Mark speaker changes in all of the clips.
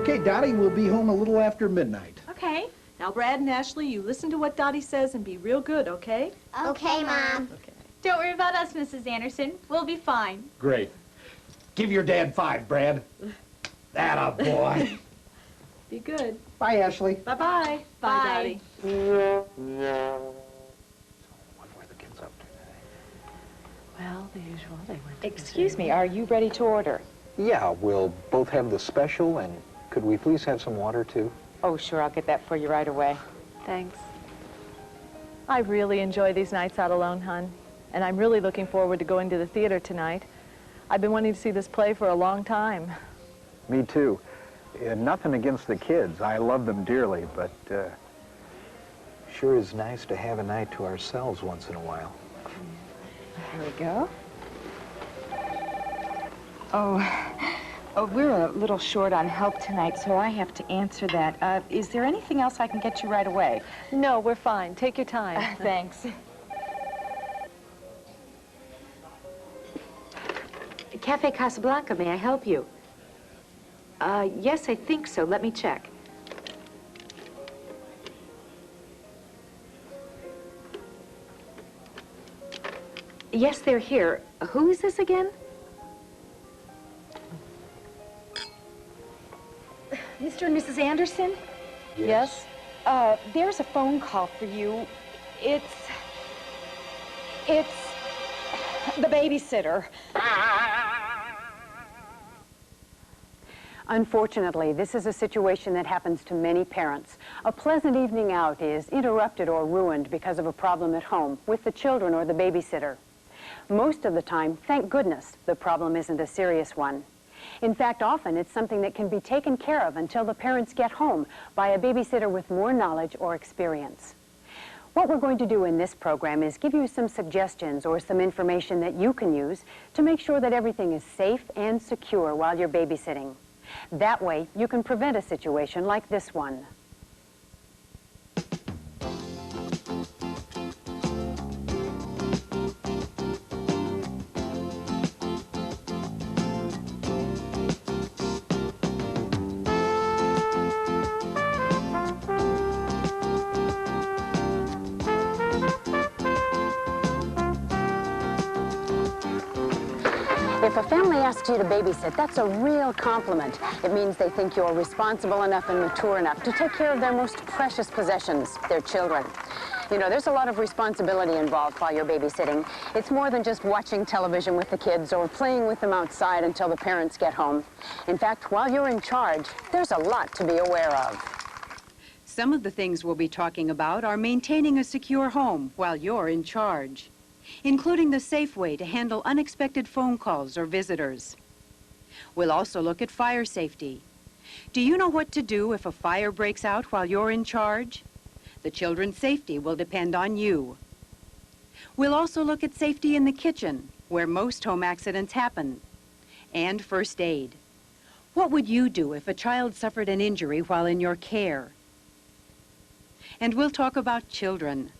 Speaker 1: Okay, Dottie, we'll be home a little after midnight.
Speaker 2: Okay. Now, Brad and Ashley, you listen to what Dottie says and be real good, okay?
Speaker 3: Okay, Mom.
Speaker 2: Okay.
Speaker 4: Don't worry about us, Mrs. Anderson. We'll be fine.
Speaker 1: Great. Give your dad 5, Brad. Atta boy.
Speaker 2: Be good.
Speaker 1: Bye, Ashley.
Speaker 2: Bye-bye. Bye, Dottie.
Speaker 5: Well, the usual, they went. Excuse me, are you ready to order?
Speaker 6: Yeah, we'll both have the special, and could we please have some water, too?
Speaker 5: Oh, sure, I'll get that for you right away.
Speaker 2: Thanks. I really enjoy these nights out alone, hon. And I'm really looking forward to going to the theater tonight. I've been wanting to see this play for a long time.
Speaker 6: Me too. Nothing against the kids. I love them dearly, but sure is nice to have a night to ourselves once in a while.
Speaker 5: Here we go. Oh, we're a little short on help tonight, so I have to answer that. Is there anything else I can get you right away?
Speaker 2: No, we're fine. Take your time.
Speaker 5: Thanks. Cafe Casablanca, may I help you? Yes, I think so. Let me check. Yes, they're here. Who is this again? Mr. and Mrs. Anderson?
Speaker 2: Yes?
Speaker 5: There's a phone call for you. It's the babysitter.
Speaker 7: Unfortunately, this is a situation that happens to many parents. A pleasant evening out is interrupted or ruined because of a problem at home with the children or the babysitter. Most of the time, thank goodness, the problem isn't a serious one. In fact, often it's something that can be taken care of until the parents get home by a babysitter with more knowledge or experience. What we're going to do in this program is give you some suggestions or some information that you can use to make sure that everything is safe and secure while you're babysitting. That way, you can prevent a situation like this one. If a family asks you to babysit, that's a real compliment. It means they think you're responsible enough and mature enough to take care of their most precious possessions, their children. You know, there's a lot of responsibility involved while you're babysitting. It's more than just watching television with the kids or playing with them outside until the parents get home. In fact, while you're in charge, there's a lot to be aware of.
Speaker 8: Some of the things we'll be talking about are maintaining a secure home while you're in charge, including the safe way to handle unexpected phone calls or visitors. We'll also look at fire safety. Do you know what to do if a fire breaks out while you're in charge? The children's safety will depend on you. We'll also look at safety in the kitchen, where most home accidents happen, and first aid. What would you do if a child suffered an injury while in your care? And we'll talk about children,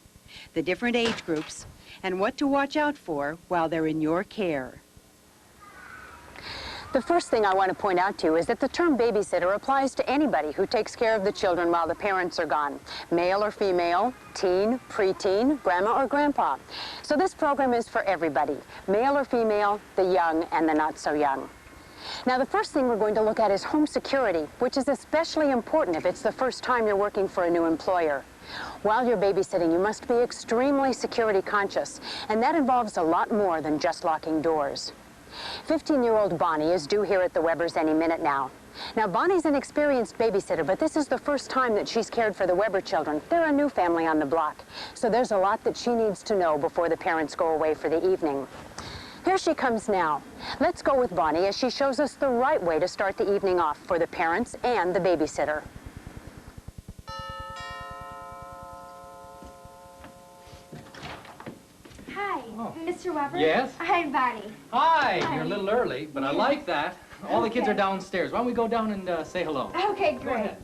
Speaker 8: the different age groups, and what to watch out for while they're in your care.
Speaker 7: The first thing I want to point out to you is that the term babysitter applies to anybody who takes care of the children while the parents are gone, male or female, teen, preteen, grandma or grandpa. So this program is for everybody, male or female, the young and the not so young. Now, the first thing we're going to look at is home security, which is especially important if it's the first time you're working for a new employer. While you're babysitting, you must be extremely security conscious, and that involves a lot more than just locking doors. 15-year-old Bonnie is due here at the Webbers any minute now. Now, Bonnie's an experienced babysitter, but this is the first time that she's cared for the Weber children. They're a new family on the block, so there's a lot that she needs to know before the parents go away for the evening. Here she comes now. Let's go with Bonnie as she shows us the right way to start the evening off for the parents and the babysitter.
Speaker 4: Hi, Mr. Weber.
Speaker 9: Yes?
Speaker 4: Hi, Bonnie.
Speaker 9: Hi.
Speaker 4: Hi.
Speaker 9: You're a little early, but I like that. All the kids are downstairs. Why don't we go down and say hello?
Speaker 4: Okay,
Speaker 9: Go
Speaker 4: great.
Speaker 9: ahead.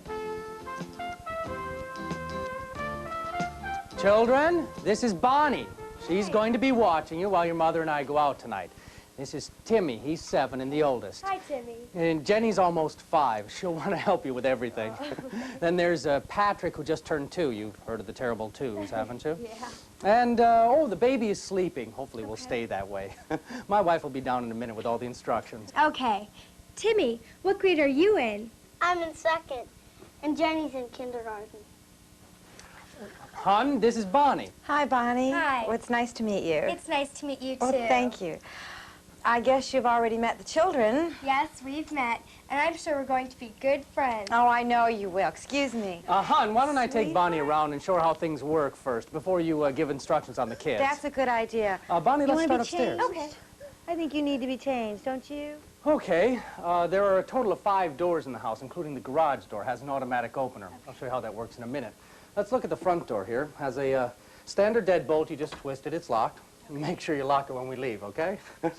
Speaker 10: Children, this is Bonnie. She's going to be watching you while your mother and I go out tonight.
Speaker 9: This is Timmy. He's 7 and the oldest.
Speaker 4: Hi, Timmy.
Speaker 9: And Jenny's almost 5. She'll want to help you with everything. Then there's Patrick, who just turned 2. You've heard of the terrible 2s, haven't you?
Speaker 4: Yeah.
Speaker 9: And, oh, the baby is sleeping. Hopefully we'll stay that way. My wife will be down in a minute with all the instructions.
Speaker 4: Okay. Timmy, what grade are you in?
Speaker 3: I'm in 2nd, and Jenny's in kindergarten.
Speaker 9: Hon, this is Bonnie.
Speaker 10: Hi, Bonnie.
Speaker 4: Hi.
Speaker 10: Well, it's nice to meet you.
Speaker 4: It's nice to meet you, too.
Speaker 10: Oh, thank you. I guess you've already met the children.
Speaker 4: Yes, we've met, and I'm sure we're going to be good friends.
Speaker 10: Oh, I know you will. Excuse me.
Speaker 9: Hon, why don't I take Bonnie around and show her how things work first before you give instructions on the kids?
Speaker 10: That's a good idea.
Speaker 9: Bonnie, let's
Speaker 10: You
Speaker 9: start
Speaker 10: wanna be
Speaker 9: upstairs.
Speaker 10: changed?
Speaker 4: Okay.
Speaker 10: I think you need to be changed, don't you?
Speaker 9: Okay. There are a total of 5 doors in the house, including the garage door. It has an automatic opener. I'll show you how that works in a minute. Let's look at the front door here. Has a standard deadbolt. You just twist it. It's locked. Make sure you lock it when we leave, okay?
Speaker 4: Sure.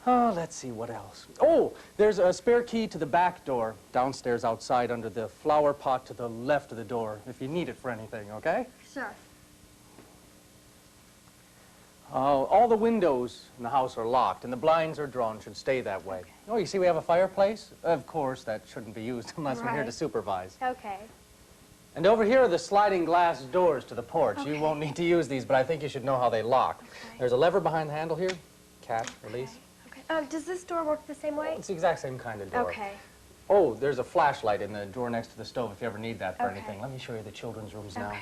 Speaker 9: Oh, let's see what else. Oh, there's a spare key to the back door downstairs outside under the flower pot to the left of the door if you need it for anything, okay?
Speaker 4: Sure.
Speaker 9: All the windows in the house are locked and the blinds are drawn. Should stay that way. Oh, you see we have a fireplace? Of course, that shouldn't be used unless we're here to supervise.
Speaker 4: Okay.
Speaker 9: And over here are the sliding glass doors to the porch. You won't need to use these, but I think you should know how they lock. There's a lever behind the handle here. Catch, release.
Speaker 4: Okay. Does this door work the same way?
Speaker 9: It's the exact same kind of door.
Speaker 4: Okay.
Speaker 9: Oh, there's a flashlight in the drawer next to the stove if you ever need that for anything. Let me show you the children's rooms now.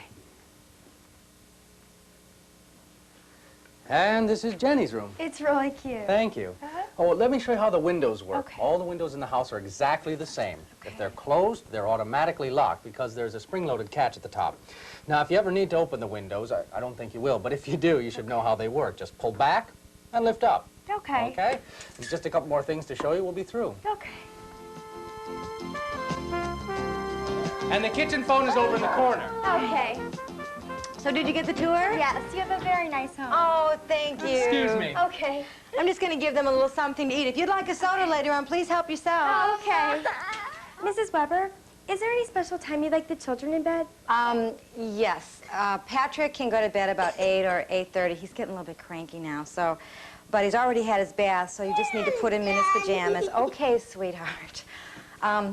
Speaker 9: And this is Jenny's room.
Speaker 4: It's really cute.
Speaker 9: Thank you. Oh, let me show you how the windows work.
Speaker 4: Okay.
Speaker 9: All the windows in the house are exactly the same. If they're closed, they're automatically locked because there's a spring-loaded catch at the top. Now, if you ever need to open the windows, I don't think you will, but if you do, you should know how they work. Just pull back and lift up.
Speaker 4: Okay.
Speaker 9: Okay? And just a couple more things to show you, we'll be through.
Speaker 4: Okay.
Speaker 9: And the kitchen phone is over in the corner.
Speaker 4: Okay.
Speaker 10: So did you get the tour?
Speaker 4: Yes, you have a very nice home.
Speaker 10: Oh, thank you.
Speaker 9: Excuse me.
Speaker 4: Okay.
Speaker 10: I'm just going to give them a little something to eat. If you'd like a soda later on, please help yourself.
Speaker 4: Oh, okay. Mrs. Weber, is there any special time you'd like the children in bed?
Speaker 10: Yes. Patrick can go to bed about 8 or 8:30. He's getting a little bit cranky now, so... But he's already had his bath, so you just need to put him in his pajamas. Okay, sweetheart.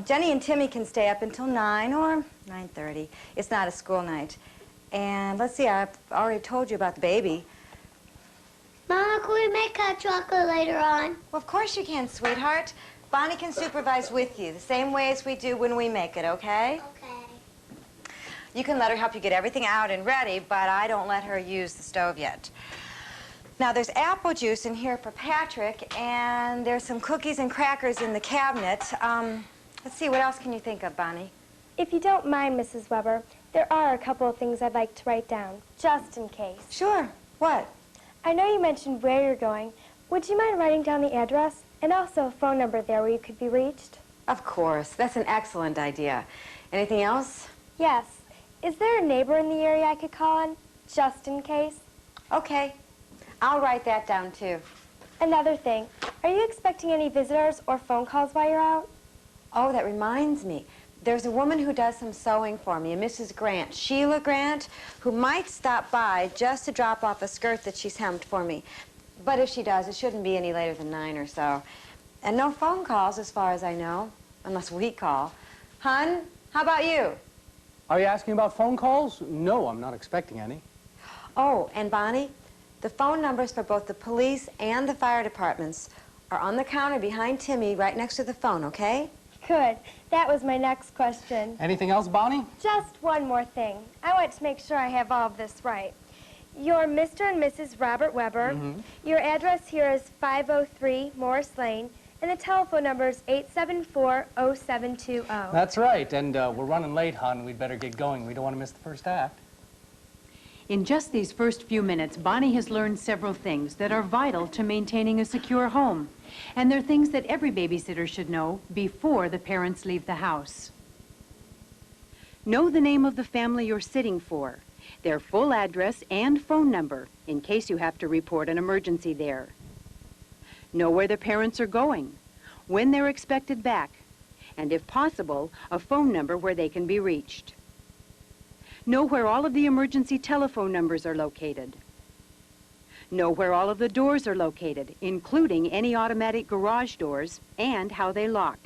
Speaker 10: Jenny and Timmy can stay up until 9 or 9:30. It's not a school night. And let's see, I've already told you about the baby.
Speaker 3: Mama, can we make hot chocolate later on?
Speaker 10: Well, of course you can, sweetheart. Bonnie can supervise with you, the same way as we do when we make it, okay?
Speaker 3: Okay.
Speaker 10: You can let her help you get everything out and ready, but I don't let her use the stove yet. Now, there's apple juice in here for Patrick, and there's some cookies and crackers in the cabinet. Let's see, what else can you think of, Bonnie?
Speaker 4: If you don't mind, Mrs. Weber, there are a couple of things I'd like to write down, just in case.
Speaker 10: Sure. What?
Speaker 4: I know you mentioned where you're going. Would you mind writing down the address and also a phone number there where you could be reached?
Speaker 10: Of course. That's an excellent idea. Anything else?
Speaker 4: Yes. Is there a neighbor in the area I could call on, just in case?
Speaker 10: Okay. I'll write that down, too.
Speaker 4: Another thing, are you expecting any visitors or phone calls while you're out?
Speaker 10: Oh, that reminds me. There's a woman who does some sewing for me, a Mrs. Grant, Sheila Grant, who might stop by just to drop off a skirt that she's hemmed for me. But if she does, it shouldn't be any later than 9 or so. And no phone calls, as far as I know, unless we call. Hun, how about you?
Speaker 9: Are you asking about phone calls? No, I'm not expecting any.
Speaker 10: Oh, and Bonnie, the phone numbers for both the police and the fire departments are on the counter behind Timmy, right next to the phone, okay?
Speaker 4: Good. That was my next question.
Speaker 9: Anything else, Bonnie?
Speaker 4: Just one more thing. I want to make sure I have all of this right. You're Mr. and Mrs. Robert Weber. Your address here is 503 Morris Lane, and the telephone number is 874-0720.
Speaker 9: That's right, and we're running late, hon. We'd better get going. We don't want to miss the first act.
Speaker 8: In just these first few minutes, Bonnie has learned several things that are vital to maintaining a secure home. And they're things that every babysitter should know before the parents leave the house. Know the name of the family you're sitting for, their full address and phone number in case you have to report an emergency there. Know where the parents are going, when they're expected back, and if possible, a phone number where they can be reached. Know where all of the emergency telephone numbers are located. Know where all of the doors are located, including any automatic garage doors, and how they lock.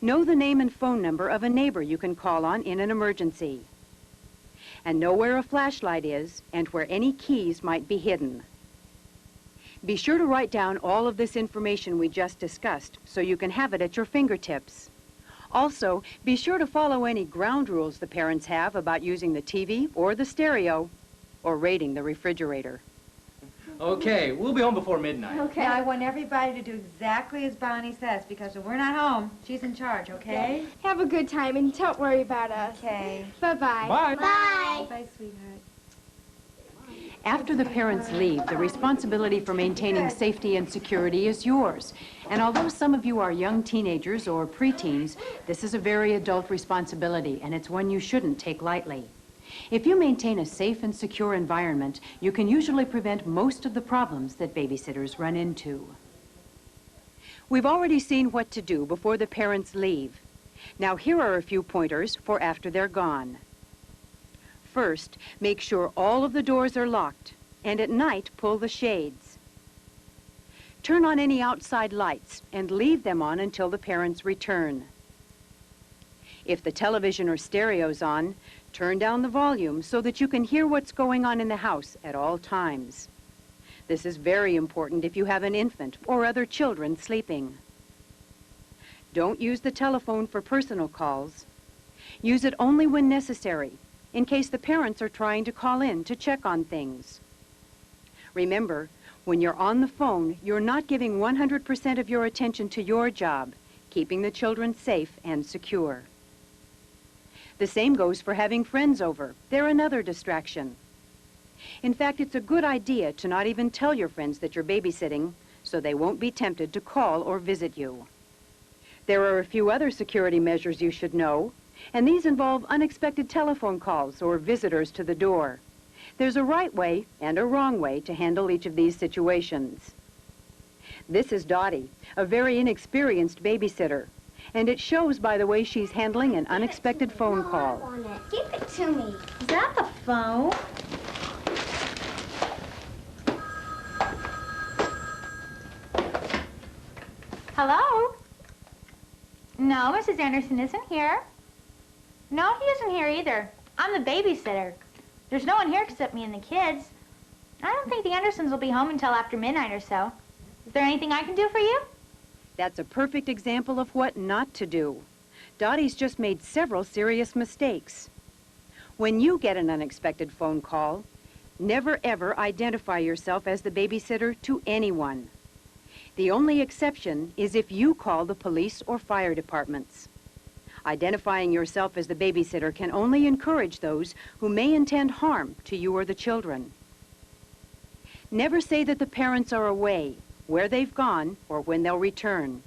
Speaker 8: Know the name and phone number of a neighbor you can call on in an emergency. And know where a flashlight is and where any keys might be hidden. Be sure to write down all of this information we just discussed so you can have it at your fingertips. Also, be sure to follow any ground rules the parents have about using the TV or the stereo or raiding the refrigerator.
Speaker 9: Okay, we'll be home before midnight.
Speaker 10: Okay. Now, I want everybody to do exactly as Bonnie says, because when we're not home, she's in charge, okay?
Speaker 4: Have a good time and don't worry about us.
Speaker 10: Okay.
Speaker 4: Bye-bye.
Speaker 9: Bye.
Speaker 3: Bye.
Speaker 10: Bye, sweetheart.
Speaker 8: After the parents leave, the responsibility for maintaining safety and security is yours. And although some of you are young teenagers or preteens, this is a very adult responsibility, and it's one you shouldn't take lightly. If you maintain a safe and secure environment, you can usually prevent most of the problems that babysitters run into. We've already seen what to do before the parents leave. Now here are a few pointers for after they're gone. First, make sure all of the doors are locked, and at night, pull the shades. Turn on any outside lights and leave them on until the parents return. If the television or stereo's on, turn down the volume so that you can hear what's going on in the house at all times. This is very important if you have an infant or other children sleeping. Don't use the telephone for personal calls. Use it only when necessary, in case the parents are trying to call in to check on things. Remember, when you're on the phone, you're not giving 100% of your attention to your job, keeping the children safe and secure. The same goes for having friends over. They're another distraction. In fact, it's a good idea to not even tell your friends that you're babysitting, so they won't be tempted to call or visit you. There are a few other security measures you should know, and these involve unexpected telephone calls or visitors to the door. There's a right way and a wrong way to handle each of these situations. This is Dottie, a very inexperienced babysitter. And it shows by the way she's handling an unexpected phone call.
Speaker 3: Give it to me.
Speaker 10: Is that the phone?
Speaker 11: Hello? No, Mrs. Anderson isn't here. No, he isn't here either. I'm the babysitter. There's no one here except me and the kids. I don't think the Andersons will be home until after midnight or so. Is there anything I can do for you?
Speaker 8: That's a perfect example of what not to do. Dottie's just made several serious mistakes. When you get an unexpected phone call, never ever identify yourself as the babysitter to anyone. The only exception is if you call the police or fire departments. Identifying yourself as the babysitter can only encourage those who may intend harm to you or the children. Never say that the parents are away, where they've gone, or when they'll return.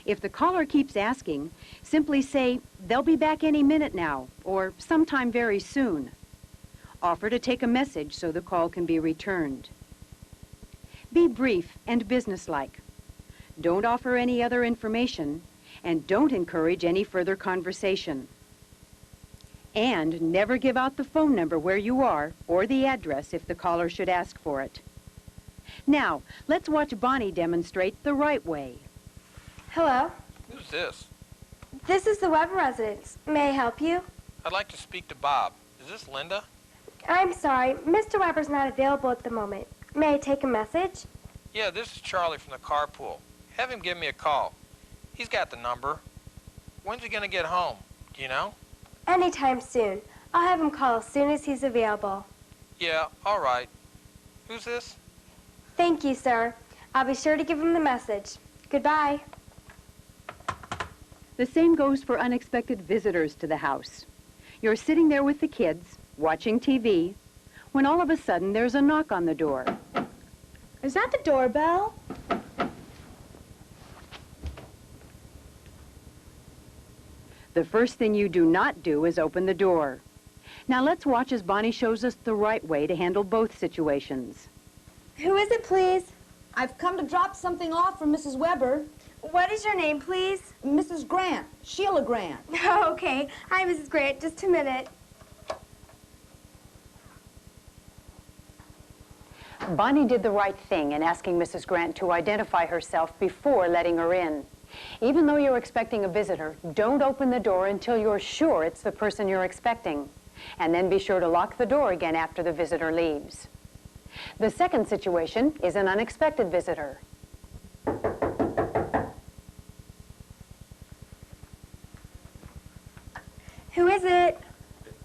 Speaker 8: If the caller keeps asking, simply say, "They'll be back any minute now," or "sometime very soon." Offer to take a message so the call can be returned. Be brief and businesslike. Don't offer any other information, and don't encourage any further conversation. And never give out the phone number where you are or the address if the caller should ask for it. Now, let's watch Bonnie demonstrate the right way.
Speaker 4: Hello.
Speaker 12: Who's this?
Speaker 4: This is the Weber residence. May I help you?
Speaker 12: I'd like to speak to Bob. Is this Linda?
Speaker 4: I'm sorry. Mr. Weber's not available at the moment. May I take a message?
Speaker 12: Yeah, this is Charlie from the carpool. Have him give me a call. He's got the number. When's he gonna get home? Do you know?
Speaker 4: Anytime soon. I'll have him call as soon as he's available.
Speaker 12: Yeah, all right. Who's this?
Speaker 4: Thank you, sir. I'll be sure to give him the message. Goodbye.
Speaker 8: The same goes for unexpected visitors to the house. You're sitting there with the kids, watching TV, when all of a sudden there's a knock on the door.
Speaker 11: Is that the doorbell?
Speaker 8: The first thing you do not do is open the door. Now let's watch as Bonnie shows us the right way to handle both situations.
Speaker 4: Who is it, please?
Speaker 13: I've come to drop something off for Mrs. Weber.
Speaker 4: What is your name, please?
Speaker 13: Mrs. Grant, Sheila Grant.
Speaker 4: Oh, okay. Hi, Mrs. Grant. Just a minute.
Speaker 7: Bonnie did the right thing in asking Mrs. Grant to identify herself before letting her in. Even though you're expecting a visitor, don't open the door until you're sure it's the person you're expecting. And then be sure to lock the door again after the visitor leaves. The second situation is an unexpected visitor.
Speaker 4: Who is it?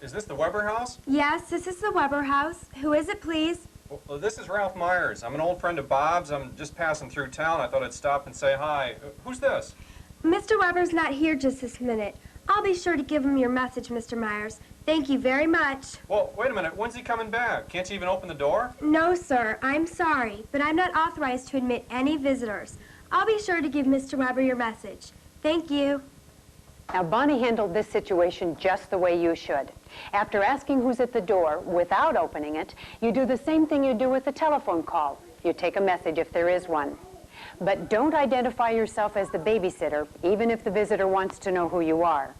Speaker 14: Is this the Weber house?
Speaker 4: Yes, this is the Weber house. Who is it, please?
Speaker 14: Well, this is Ralph Myers. I'm an old friend of Bob's. I'm just passing through town. I thought I'd stop and say hi. Who's this?
Speaker 4: Mr. Weber's not here just this minute. I'll be sure to give him your message, Mr. Myers. Thank you very much.
Speaker 14: Well, wait a minute. When's he coming back? Can't you even open the door?
Speaker 4: No, sir. I'm sorry, but I'm not authorized to admit any visitors. I'll be sure to give Mr. Weber your message. Thank you.
Speaker 7: Now, Bonnie handled this situation just the way you should. After asking who's at the door without opening it, you do the same thing you do with a telephone call. You take a message if there is one. But don't identify yourself as the babysitter, even if the visitor wants to know who you are.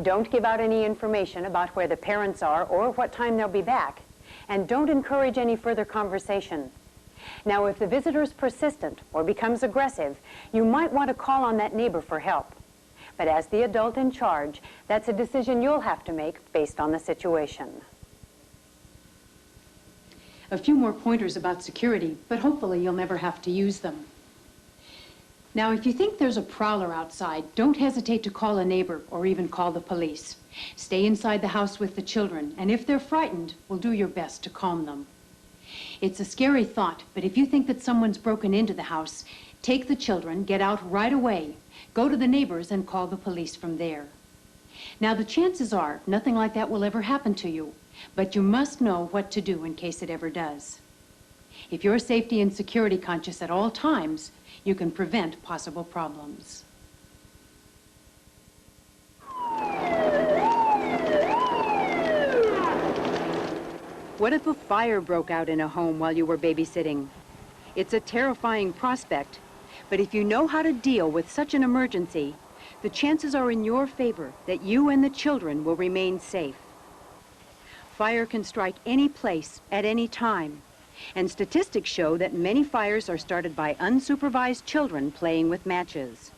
Speaker 7: Don't give out any information about where the parents are or what time they'll be back. And don't encourage any further conversation. Now, if the visitor is persistent or becomes aggressive, you might want to call on that neighbor for help. But as the adult in charge, that's a decision you'll have to make based on the situation.
Speaker 8: A few more pointers about security, but hopefully you'll never have to use them. Now, if you think there's a prowler outside, don't hesitate to call a neighbor or even call the police. Stay inside the house with the children, and if they're frightened, we'll do your best to calm them. It's a scary thought, but if you think that someone's broken into the house, take the children, get out right away, go to the neighbors and call the police from there. Now, the chances are nothing like that will ever happen to you, but you must know what to do in case it ever does. If you're safety and security conscious at all times, you can prevent possible problems. What if a fire broke out in a home while you were babysitting? It's a terrifying prospect, but if you know how to deal with such an emergency, the chances are in your favor that you and the children will remain safe. Fire can strike any place at any time, and statistics show that many fires are started by unsupervised children playing with matches.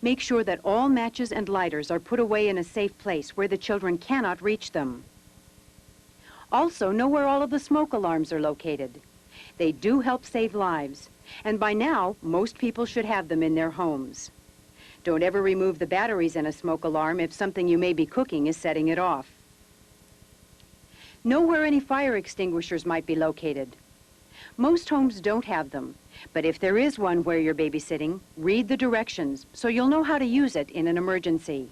Speaker 8: Make sure that all matches and lighters are put away in a safe place where the children cannot reach them. Also, know where all of the smoke alarms are located. They do help save lives, and by now, most people should have them in their homes. Don't ever remove the batteries in a smoke alarm if something you may be cooking is setting it off. Know where any fire extinguishers might be located. Most homes don't have them, but if there is one where you're babysitting, read the directions so you'll know how to use it in an emergency.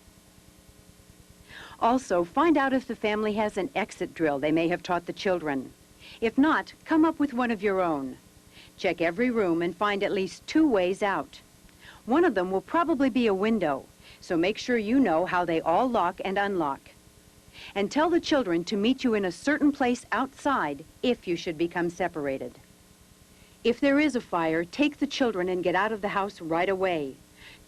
Speaker 8: Also, find out if the family has an exit drill they may have taught the children. If not, come up with one of your own. Check every room and find at least 2 ways out. One of them will probably be a window, so make sure you know how they all lock and unlock. And tell the children to meet you in a certain place outside if you should become separated. If there is a fire, take the children and get out of the house right away.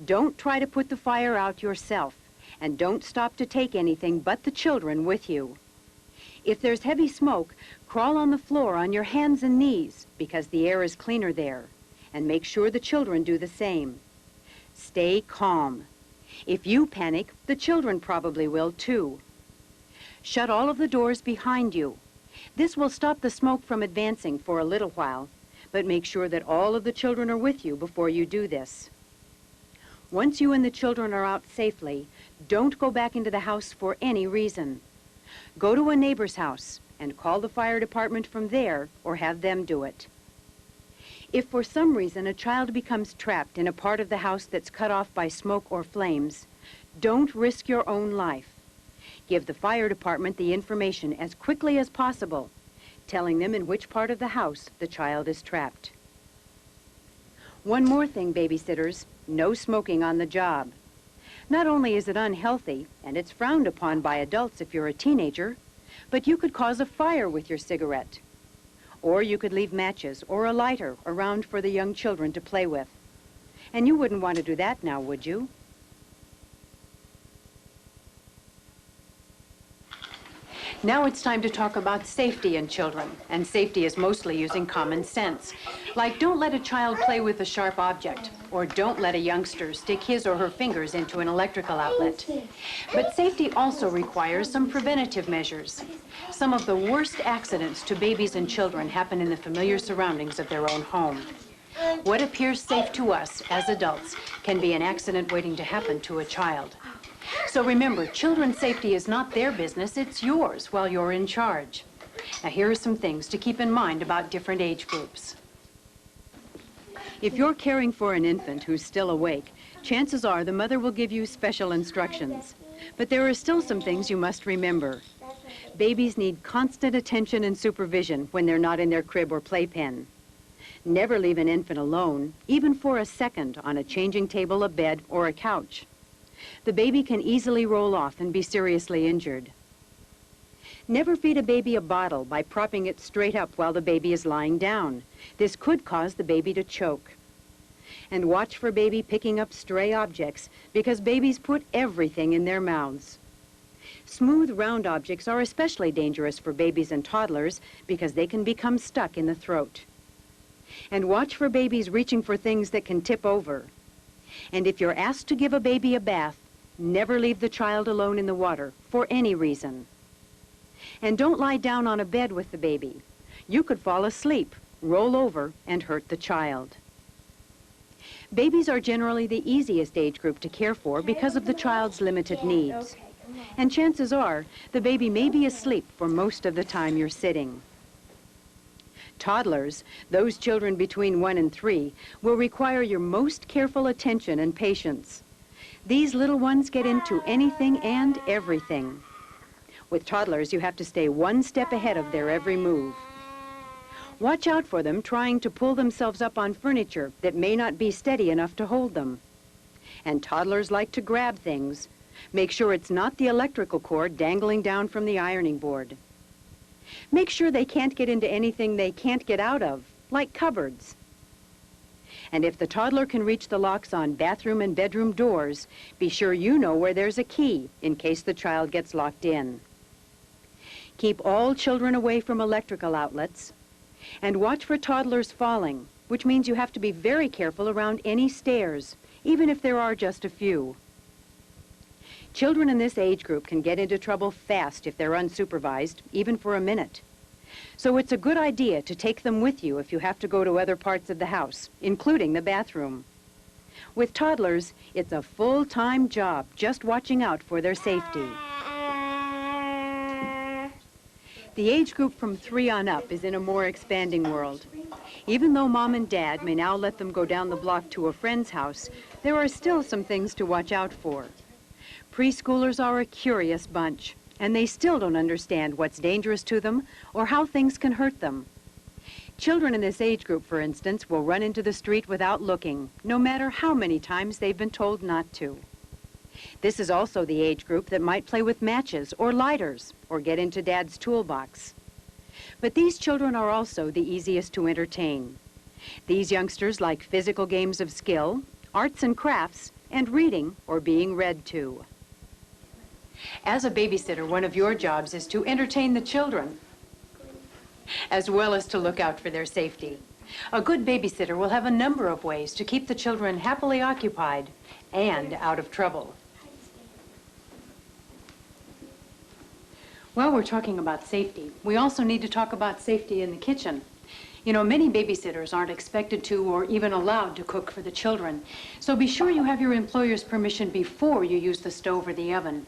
Speaker 8: Don't try to put the fire out yourself, and don't stop to take anything but the children with you. If there's heavy smoke, crawl on the floor on your hands and knees because the air is cleaner there, and make sure the children do the same. Stay calm. If you panic, the children probably will too. Shut all of the doors behind you. This will stop the smoke from advancing for a little while, but make sure that all of the children are with you before you do this. Once you and the children are out safely, don't go back into the house for any reason. Go to a neighbor's house and call the fire department from there or have them do it. If for some reason a child becomes trapped in a part of the house that's cut off by smoke or flames, don't risk your own life. Give the fire department the information as quickly as possible, telling them in which part of the house the child is trapped. One more thing, babysitters, no smoking on the job. Not only is it unhealthy, and it's frowned upon by adults if you're a teenager, but you could cause a fire with your cigarette. Or you could leave matches or a lighter around for the young children to play with. And you wouldn't want to do that now, would you? Now it's time to talk about safety in children, and safety is mostly using common sense. Like, don't let a child play with a sharp object, or don't let a youngster stick his or her fingers into an electrical outlet. But safety also requires some preventative measures. Some of the worst accidents to babies and children happen in the familiar surroundings of their own home. What appears safe to us as adults can be an accident waiting to happen to a child. So remember, children's safety is not their business, it's yours while you're in charge. Now here are some things to keep in mind about different age groups. If you're caring for an infant who's still awake, chances are the mother will give you special instructions. But there are still some things you must remember. Babies need constant attention and supervision when they're not in their crib or playpen. Never leave an infant alone, even for a second, on a changing table, a bed, or a couch. The baby can easily roll off and be seriously injured. Never feed a baby a bottle by propping it straight up while the baby is lying down. This could cause the baby to choke. And watch for baby picking up stray objects, because babies put everything in their mouths. Smooth, round objects are especially dangerous for babies and toddlers because they can become stuck in the throat. And watch for babies reaching for things that can tip over. And if you're asked to give a baby a bath, never leave the child alone in the water for any reason. And don't lie down on a bed with the baby. You could fall asleep, roll over, and hurt the child. Babies are generally the easiest age group to care for because of the child's limited needs. And chances are, the baby may be asleep for most of the time you're sitting. Toddlers, those children between 1 and 3, will require your most careful attention and patience. These little ones get into anything and everything. With toddlers, you have to stay one step ahead of their every move. Watch out for them trying to pull themselves up on furniture that may not be steady enough to hold them. And toddlers like to grab things. Make sure it's not the electrical cord dangling down from the ironing board. Make sure they can't get into anything they can't get out of, like cupboards. And if the toddler can reach the locks on bathroom and bedroom doors, be sure you know where there's a key in case the child gets locked in. Keep all children away from electrical outlets. And watch for toddlers falling, which means you have to be very careful around any stairs, even if there are just a few. Children in this age group can get into trouble fast if they're unsupervised, even for a minute. So it's a good idea to take them with you if you have to go to other parts of the house, including the bathroom. With toddlers, it's a full-time job just watching out for their safety. The age group from 3 on up is in a more expanding world. Even though Mom and Dad may now let them go down the block to a friend's house, there are still some things to watch out for. Preschoolers are a curious bunch, and they still don't understand what's dangerous to them or how things can hurt them. Children in this age group, for instance, will run into the street without looking, no matter how many times they've been told not to. This is also the age group that might play with matches or lighters or get into Dad's toolbox. But these children are also the easiest to entertain. These youngsters like physical games of skill, arts and crafts, and reading or being read to. As a babysitter, one of your jobs is to entertain the children, as well as to look out for their safety. A good babysitter will have a number of ways to keep the children happily occupied and out of trouble. While we're talking about safety, we also need to talk about safety in the kitchen. You know, many babysitters aren't expected to or even allowed to cook for the children, so be sure you have your employer's permission before you use the stove or the oven.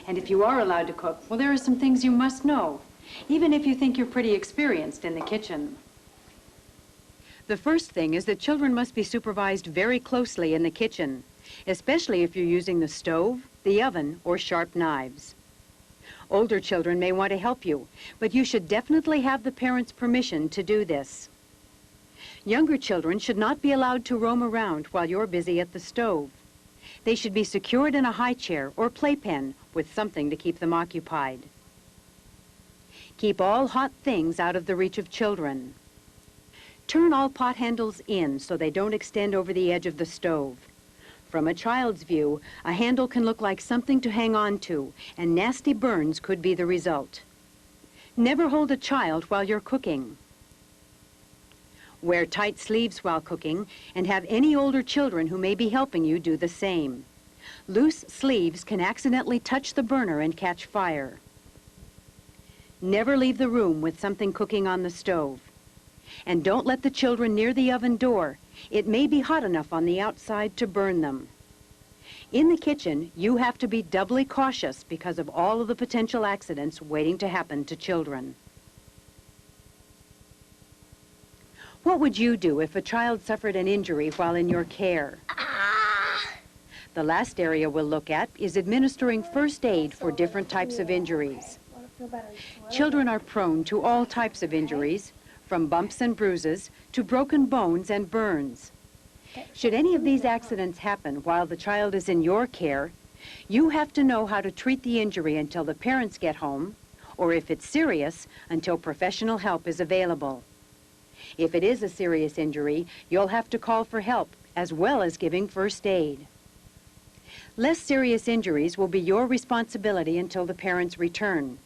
Speaker 8: And if you are allowed to cook, well, there are some things you must know, even if you think you're pretty experienced in the kitchen. The first thing is that children must be supervised very closely in the kitchen, especially if you're using the stove, the oven, or sharp knives. Older children may want to help you, but you should definitely have the parents' permission to do this. Younger children should not be allowed to roam around while you're busy at the stove. They should be secured in a high chair or playpen with something to keep them occupied. Keep all hot things out of the reach of children. Turn all pot handles in so they don't extend over the edge of the stove. From a child's view, a handle can look like something to hang on to, and nasty burns could be the result. Never hold a child while you're cooking. Wear tight sleeves while cooking, and have any older children who may be helping you do the same. Loose sleeves can accidentally touch the burner and catch fire. Never leave the room with something cooking on the stove. And don't let the children near the oven door. It may be hot enough on the outside to burn them. In the kitchen, you have to be doubly cautious because of all of the potential accidents waiting to happen to children. What would you do if a child suffered an injury while in your care? The last area we'll look at is administering first aid for different types of injuries. Children are prone to all types of injuries, from bumps and bruises to broken bones and burns. Should any of these accidents happen while the child is in your care, you have to know how to treat the injury until the parents get home, or if it's serious, until professional help is available. If it is a serious injury, you'll have to call for help, as well as giving first aid. Less serious injuries will be your responsibility until the parents return,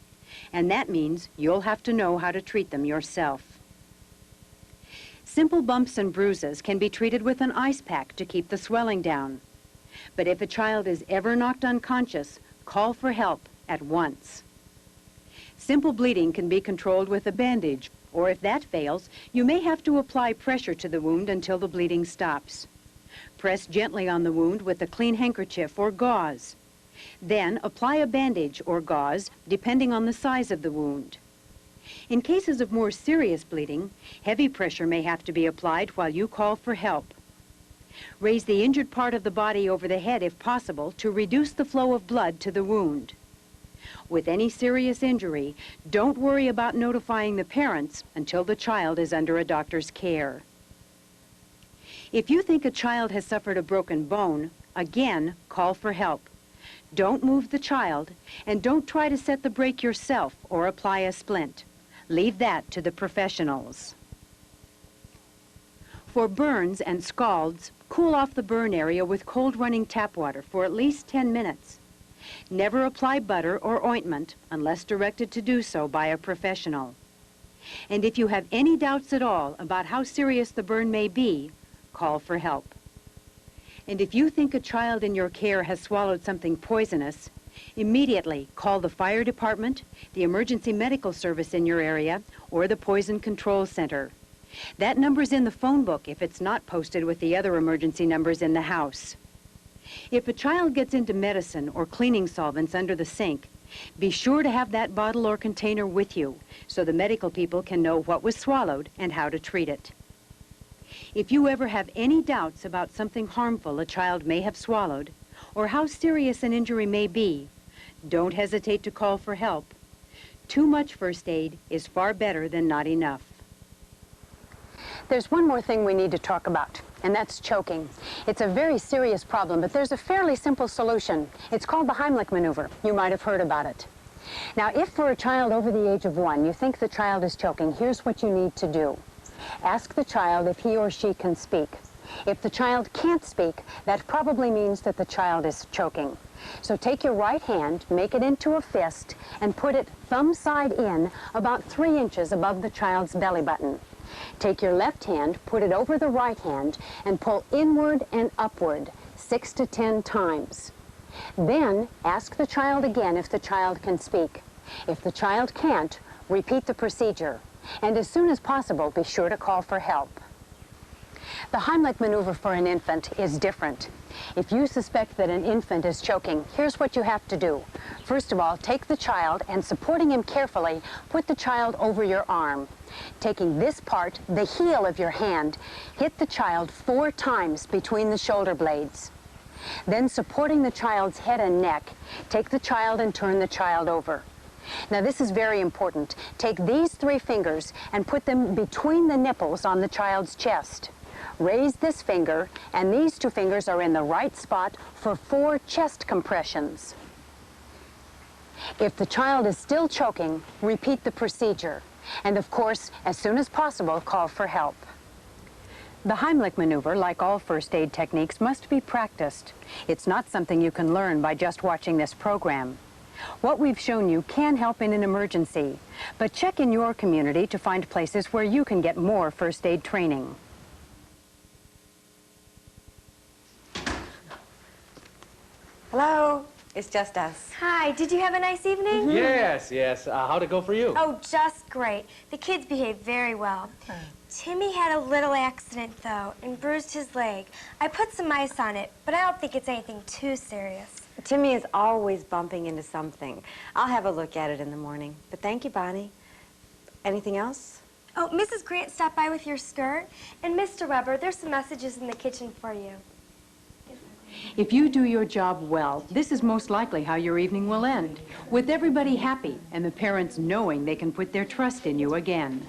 Speaker 8: and that means you'll have to know how to treat them yourself. Simple bumps and bruises can be treated with an ice pack to keep the swelling down. But if a child is ever knocked unconscious, call for help at once. Simple bleeding can be controlled with a bandage, or if that fails, you may have to apply pressure to the wound until the bleeding stops. Press gently on the wound with a clean handkerchief or gauze. Then apply a bandage or gauze, depending on the size of the wound. In cases of more serious bleeding, heavy pressure may have to be applied while you call for help. Raise the injured part of the body over the head if possible to reduce the flow of blood to the wound. With any serious injury, don't worry about notifying the parents until the child is under a doctor's care. If you think a child has suffered a broken bone, again, call for help. Don't move the child, and don't try to set the break yourself or apply a splint. Leave that to the professionals. For burns and scalds, cool off the burn area with cold running tap water for at least 10 minutes. Never apply butter or ointment unless directed to do so by a professional. And if you have any doubts at all about how serious the burn may be, call for help. And if you think a child in your care has swallowed something poisonous, immediately call the fire department, the emergency medical service in your area, or the poison control center. That number's in the phone book if it's not posted with the other emergency numbers in the house. If a child gets into medicine or cleaning solvents under the sink, be sure to have that bottle or container with you so the medical people can know what was swallowed and how to treat it. If you ever have any doubts about something harmful a child may have swallowed, or how serious an injury may be, don't hesitate to call for help. Too much first aid is far better than not enough.
Speaker 7: There's one more thing we need to talk about, and that's choking. It's a very serious problem, but there's a fairly simple solution. It's called the Heimlich maneuver. You might have heard about it. Now, if for a child over the age of 1, you think the child is choking, here's what you need to do. Ask the child if he or she can speak. If the child can't speak, that probably means that the child is choking. So take your right hand, make it into a fist, and put it thumb side in about 3 inches above the child's belly button. Take your left hand, put it over the right hand, and pull inward and upward 6 to 10 times. Then ask the child again if the child can speak. If the child can't, repeat the procedure. And as soon as possible, be sure to call for help. The Heimlich maneuver for an infant is different. If you suspect that an infant is choking, here's what you have to do. First of all, take the child and, supporting him carefully, put the child over your arm. Taking this part, the heel of your hand, hit the child 4 times between the shoulder blades. Then, supporting the child's head and neck, take the child and turn the child over. Now, this is very important. Take these 3 fingers and put them between the nipples on the child's chest. Raise this finger, and these 2 fingers are in the right spot for 4 chest compressions. If the child is still choking, repeat the procedure. And of course, as soon as possible, call for help. The Heimlich maneuver, like all first aid techniques, must be practiced. It's not something you can learn by just watching this program. What we've shown you can help in an emergency, but check in your community to find places where you can get more first aid training.
Speaker 10: Hello, it's just us.
Speaker 4: Hi, did you have a nice evening?
Speaker 9: Yes, yes. How'd it go for you?
Speaker 4: Oh, just great. The kids behaved very well. Timmy had a little accident, though, and bruised his leg. I put some ice on it, but I don't think it's anything too serious.
Speaker 10: Timmy is always bumping into something. I'll have a look at it in the morning. But thank you, Bonnie. Anything else?
Speaker 4: Oh, Mrs. Grant stopped by with your skirt. And Mr. Weber, there's some messages in the kitchen for you.
Speaker 8: If you do your job well, this is most likely how your evening will end, with everybody happy and the parents knowing they can put their trust in you again.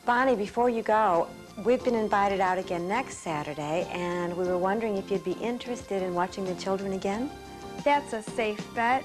Speaker 10: Bonnie, before you go, we've been invited out again next Saturday, and we were wondering if you'd be interested in watching the children again?
Speaker 4: That's a safe bet.